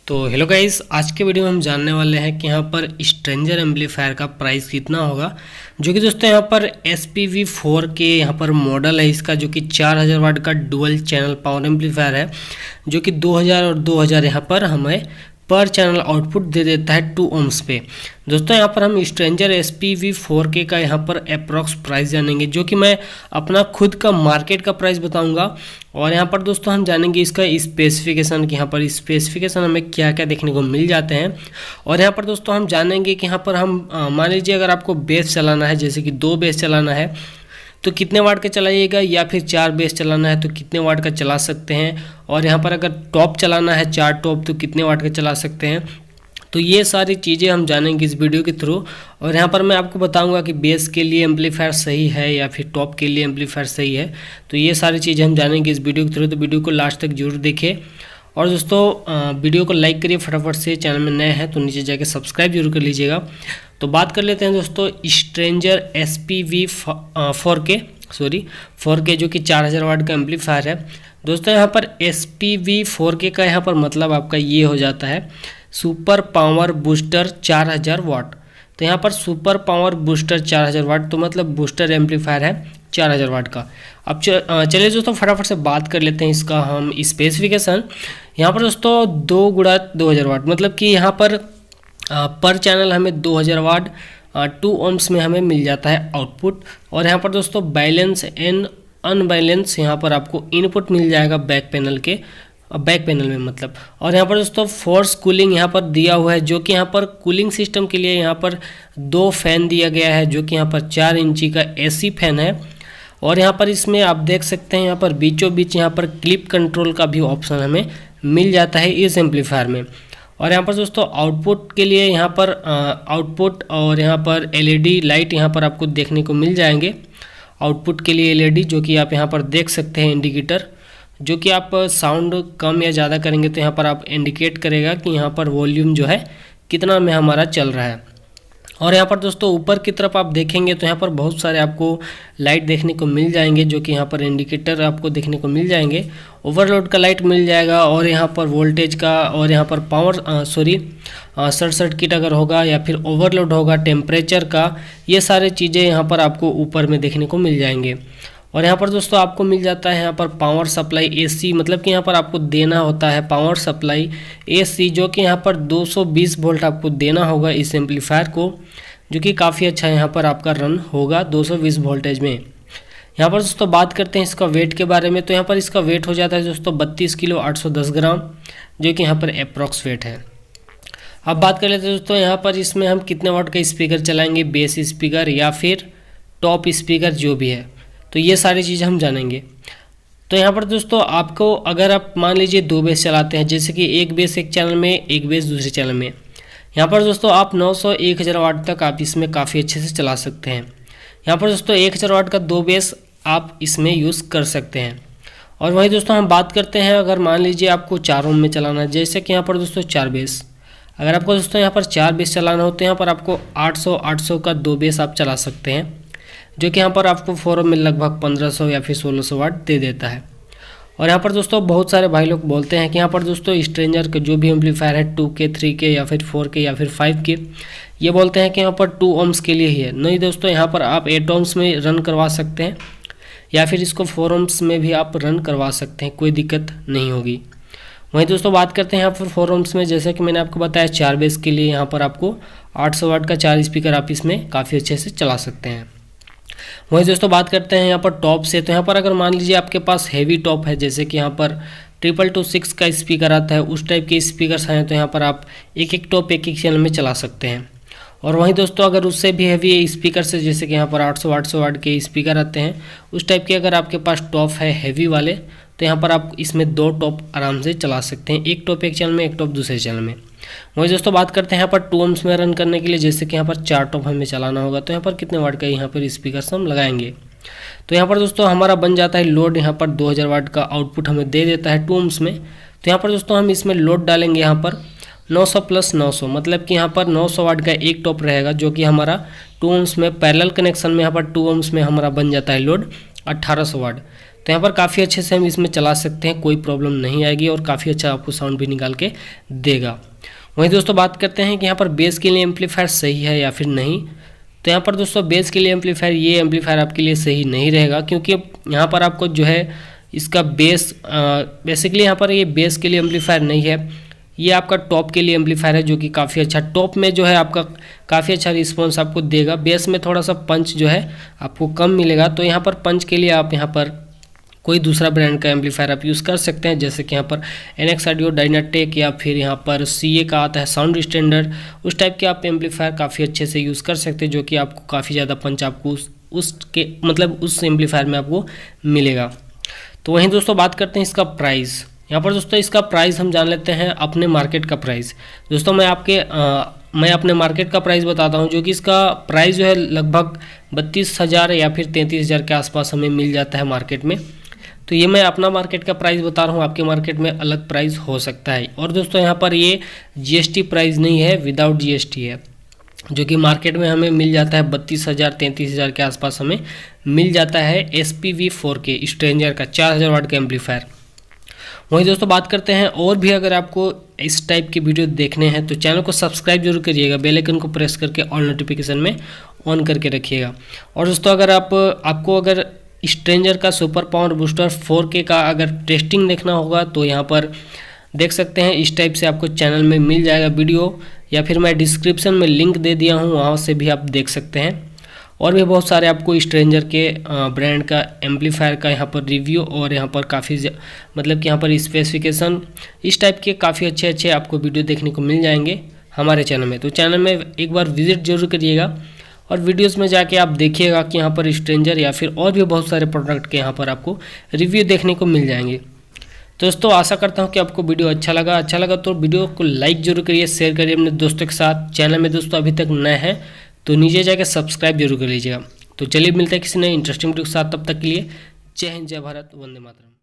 तो hello guys, आज के वीडियो में हम जानने वाले हैं कि यहाँ पर स्ट्रेंजर एम्पलीफायर का प्राइस कितना होगा। जो कि दोस्तों यहाँ पर SPV4 के यहाँ पर मॉडल है इसका, जो कि 4000 वाट का डुअल चैनल पावर एम्पलीफायर है, जो कि 2000 और 2000 यहाँ पर हमें पर चैनल आउटपुट दे देता है 2 ohms पे। दोस्तों यहाँ पर हम स्ट्रेंजर SPV4K का यहाँ पर अप्रॉक्स प्राइस जानेंगे, जो कि मैं अपना खुद का मार्केट का प्राइस बताऊंगा। और यहाँ पर दोस्तों हम जानेंगे इसका स्पेसिफिकेशन, कि यहाँ पर स्पेसिफिकेशन हमें क्या क्या देखने को मिल जाते हैं। और यहाँ पर दोस्तों हम जानेंगे कि यहाँ पर हम मान लीजिए अगर आपको बेस चलाना है, जैसे कि 2 बेस चलाना है तो कितने वाट का चलाइएगा, या फिर 4 बेस चलाना है तो कितने वाट का चला सकते हैं। और यहाँ पर अगर टॉप चलाना है 4 टॉप तो कितने वाट का चला सकते हैं। तो ये सारी चीज़ें हम जानेंगे इस वीडियो के थ्रू। और यहाँ पर मैं आपको बताऊंगा कि बेस के लिए एम्पलीफायर सही है या फिर टॉप के लिए एम्पलीफायर सही है। तो ये सारी चीज़ें हम जानेंगे इस वीडियो के थ्रू, तो वीडियो को लास्ट तक जरूर देखें। और दोस्तों वीडियो को लाइक करिए फटाफट से, चैनल में नए हैं तो नीचे जाके सब्सक्राइब जरूर कर लीजिएगा। तो बात कर लेते हैं दोस्तों स्ट्रेंजर SPV4K जो कि 4000 वाट का एम्पलीफायर है। दोस्तों यहाँ पर SPV4K का यहाँ पर मतलब आपका ये हो जाता है सुपर पावर बूस्टर 4000 वाट। तो यहाँ पर सुपर पावर बूस्टर 4000 वाट तो मतलब बूस्टर एम्पलीफायर है 4000 वाट का। अब चलिए दोस्तों फटाफट से बात कर लेते हैं इसका हम स्पेसिफिकेशन। यहाँ पर दोस्तों 2x2000 वाट, मतलब कि यहाँ पर चैनल हमें 2000 वाट 2 ohms में हमें मिल जाता है आउटपुट। और यहाँ पर दोस्तों बैलेंस एंड अनबैलेंस यहाँ पर आपको इनपुट मिल जाएगा बैक पैनल में मतलब। और यहाँ पर दोस्तों फोर्स कूलिंग यहाँ पर दिया हुआ है, जो कि यहाँ पर कूलिंग सिस्टम के लिए यहाँ पर 2 फैन दिया गया है, जो कि यहाँ पर 4 इंची का AC फैन है। और यहाँ पर इसमें आप देख सकते हैं यहाँ पर बीचों बीच यहाँ पर क्लिप कंट्रोल का भी ऑप्शन हमें मिल जाता है इस एम्पलीफायर में। और यहाँ पर दोस्तों आउटपुट के लिए यहाँ पर आउटपुट और यहाँ पर LED लाइट यहाँ पर आपको देखने को मिल जाएंगे। आउटपुट के लिए LED, जो कि आप यहाँ पर देख सकते हैं इंडिकेटर, जो कि आप साउंड कम या ज़्यादा करेंगे तो यहाँ पर आप इंडिकेट करेगा कि यहाँ पर वॉल्यूम जो है कितना में हमारा चल रहा है। और यहाँ पर दोस्तों ऊपर की तरफ आप देखेंगे तो यहाँ पर बहुत सारे आपको लाइट देखने को मिल जाएंगे, जो कि यहाँ पर इंडिकेटर आपको देखने को मिल जाएंगे। ओवरलोड का लाइट मिल जाएगा, और यहाँ पर वोल्टेज का, और यहाँ पर पावर शॉर्ट सर्किट अगर होगा या फिर ओवरलोड होगा, टेम्परेचर का, ये सारे चीज़ें यहाँ पर आपको ऊपर में देखने को मिल जाएंगे। और यहाँ पर दोस्तों आपको मिल जाता है यहाँ पर पावर सप्लाई AC, मतलब कि यहाँ पर आपको देना होता है पावर सप्लाई AC, जो कि यहाँ पर 220 वोल्ट आपको देना होगा इस एम्पलीफायर को, जो कि काफ़ी अच्छा यहाँ पर आपका रन होगा 220 वोल्टेज में। यहाँ पर दोस्तों बात करते हैं इसका वेट के बारे में। तो यहाँ पर इसका वेट हो जाता है दोस्तों 32 किलो 810 ग्राम, जो कि यहाँ पर अप्रॉक्स वेट है। अब बात कर लेते हैं दोस्तों यहाँ पर इसमें हम कितने वाट का स्पीकर चलाएंगे, बेस स्पीकर या फिर टॉप स्पीकर जो भी है, तो ये सारी चीज़ें हम जानेंगे। तो यहाँ पर दोस्तों आपको अगर आप मान लीजिए 2 बेस चलाते हैं, जैसे कि एक बेस एक चैनल में, एक बेस दूसरे चैनल में, यहाँ पर दोस्तों आप 900 1000 वाट तक आप इसमें काफ़ी अच्छे से चला सकते हैं। यहाँ पर दोस्तों 1000 वाट का 2 बेस आप इसमें यूज़ कर सकते हैं। और वही दोस्तों हम बात करते हैं अगर मान लीजिए आपको 4 ohm में चलाना है, जैसे कि यहाँ पर दोस्तों 4 बेस, अगर आपको दोस्तों यहाँ पर 4 बेस चलाना हो तो यहाँ पर आपको 800 का 2 बेस आप चला सकते हैं, जो कि यहाँ पर आपको 4 ohm में लगभग 1500 या फिर 1600 वाट दे देता है। और यहाँ पर दोस्तों बहुत सारे भाई लोग बोलते हैं कि यहाँ पर दोस्तों स्ट्रेंजर के जो भी एम्पलीफायर है 2K 3K या फिर 4K या फिर 5K, ये बोलते हैं कि यहाँ पर 2 ohms के लिए ही है। नहीं दोस्तों, यहाँ पर आप 8 ohms में रन करवा सकते हैं, या फिर इसको 4 ohms में भी आप रन करवा सकते हैं, कोई दिक्कत नहीं होगी। वहीं दोस्तों बात करते हैं यहाँ पर 4 ohms में, जैसे कि मैंने आपको बताया 4 बेस के लिए यहाँ पर आपको 800 वाट का 4 स्पीकर आप इसमें काफ़ी अच्छे से चला सकते हैं। वहीं दोस्तों बात करते हैं यहाँ पर टॉप से। तो यहाँ पर अगर मान लीजिए आपके पास हैवी टॉप है, जैसे कि यहाँ पर 2226 का स्पीकर आता है, उस टाइप के स्पीकर्स हैं, तो यहाँ पर आप एक टॉप एक चैनल में चला सकते हैं। और वहीं दोस्तों अगर उससे भी हैवी स्पीकर से, जैसे कि यहाँ पर 800 वाट के स्पीकर आते हैं, उस टाइप के अगर आपके पास टॉप है हैवी वाले, तो यहाँ पर आप इसमें 2 टॉप आराम से चला सकते हैं, एक टॉप एक चैनल में, एक टॉप दूसरे चैनल में। वही दोस्तों बात करते हैं यहाँ पर 2 ohms में रन करने के लिए, जैसे कि यहाँ पर 4 टॉप हमें चलाना होगा, तो यहाँ पर कितने वाट का यहाँ पर स्पीकर हम लगाएंगे। तो यहाँ पर दोस्तों हमारा बन जाता है लोड, यहाँ पर 2000 वाट का आउटपुट हमें दे देता है 2 ohms में। तो यहाँ पर दोस्तों हम इसमें लोड डालेंगे यहाँ पर 900 + 900, मतलब कि यहाँ पर 900 वाट का एक टॉप रहेगा, जो कि हमारा 2 ohms में पैरेलल कनेक्शन में यहाँ पर 2 ohms में हमारा बन जाता है लोड 1800 वाट। तो यहाँ पर काफ़ी अच्छे से हम इसमें चला सकते हैं, कोई प्रॉब्लम नहीं आएगी और काफ़ी अच्छा आपको साउंड भी निकाल के देगा। वहीं दोस्तों बात करते हैं कि यहाँ पर बेस के लिए एम्पलीफायर सही है या फिर नहीं। तो यहाँ पर दोस्तों बेस के लिए एम्पलीफायर, ये एम्पलीफायर आपके लिए सही नहीं रहेगा, क्योंकि यहाँ पर आपको जो है इसका बेस बेसिकली यहाँ पर ये बेस के लिए एम्पलीफायर नहीं है, ये आपका टॉप के लिए एम्पलीफायर है, जो कि काफ़ी अच्छा टॉप में जो है आपका काफ़ी अच्छा रिस्पॉन्स आपको देगा। बेस में थोड़ा सा पंच जो है आपको कम मिलेगा। तो यहाँ पर पंच के लिए आप यहाँ पर कोई दूसरा ब्रांड का एम्पलीफायर आप यूज़ कर सकते हैं, जैसे कि यहाँ पर NX ऑडियो, डायनाटेक या फिर यहाँ पर CA का आता है साउंड स्टैंडर्ड, उस टाइप के आप एम्पलीफायर काफ़ी अच्छे से यूज़ कर सकते हैं, जो कि आपको काफ़ी ज़्यादा पंच आपको उसके मतलब उस एम्पलीफायर में आपको मिलेगा। तो वहीं दोस्तों बात करते हैं इसका प्राइस। यहाँ पर दोस्तों इसका प्राइस हम जान लेते हैं अपने मार्केट का प्राइस। दोस्तों मैं अपने मार्केट का प्राइस बताता हूँ, जो कि इसका प्राइस जो है लगभग 32,000 या फिर 33,000 के आसपास हमें मिल जाता है मार्केट में। तो ये मैं अपना मार्केट का प्राइस बता रहा हूँ, आपके मार्केट में अलग प्राइस हो सकता है। और दोस्तों यहाँ पर ये GST प्राइस नहीं है, विदाउट GST है, जो कि मार्केट में हमें मिल जाता है 32,000 33,000 के आसपास हमें मिल जाता है SPV 4K स्ट्रेंजर का 4000 वाट का एम्पलीफायर। वहीं दोस्तों बात करते हैं, और भी अगर आपको इस टाइप की वीडियो देखने हैं तो चैनल को सब्सक्राइब जरूर करिएगा, बेल आइकन को प्रेस करके ऑल नोटिफिकेशन में ऑन करके रखिएगा। और दोस्तों अगर आपको अगर स्ट्रेंजर का सुपर पावर बूस्टर 4K का अगर टेस्टिंग देखना होगा तो यहाँ पर देख सकते हैं, इस टाइप से आपको चैनल में मिल जाएगा वीडियो, या फिर मैं डिस्क्रिप्शन में लिंक दे दिया हूँ, वहाँ से भी आप देख सकते हैं। और भी बहुत सारे आपको स्ट्रेंजर के ब्रांड का एम्पलीफायर का यहाँ पर रिव्यू और यहाँ पर काफ़ी मतलब कि यहाँ पर स्पेसिफिकेशन इस टाइप के काफ़ी अच्छे आपको वीडियो देखने को मिल जाएंगे हमारे चैनल में। तो चैनल में एक बार विजिट जरूर करिएगा और वीडियोस में जाके आप देखिएगा कि यहाँ पर स्ट्रेंजर या फिर और भी बहुत सारे प्रोडक्ट के यहाँ पर आपको रिव्यू देखने को मिल जाएंगे। दोस्तों आशा करता हूँ कि आपको वीडियो अच्छा लगा तो वीडियो को लाइक जरूर करिए, शेयर करिए अपने दोस्तों के साथ। चैनल में दोस्तों अभी तक नए हैं तो नीचे जाके सब्सक्राइब जरूर कर लीजिएगा। तो चलिए मिलते हैं किसी नए इंटरेस्टिंग वीडियो के साथ, तब तक के लिए जय हिंद, जय भारत, वंदे मातरम।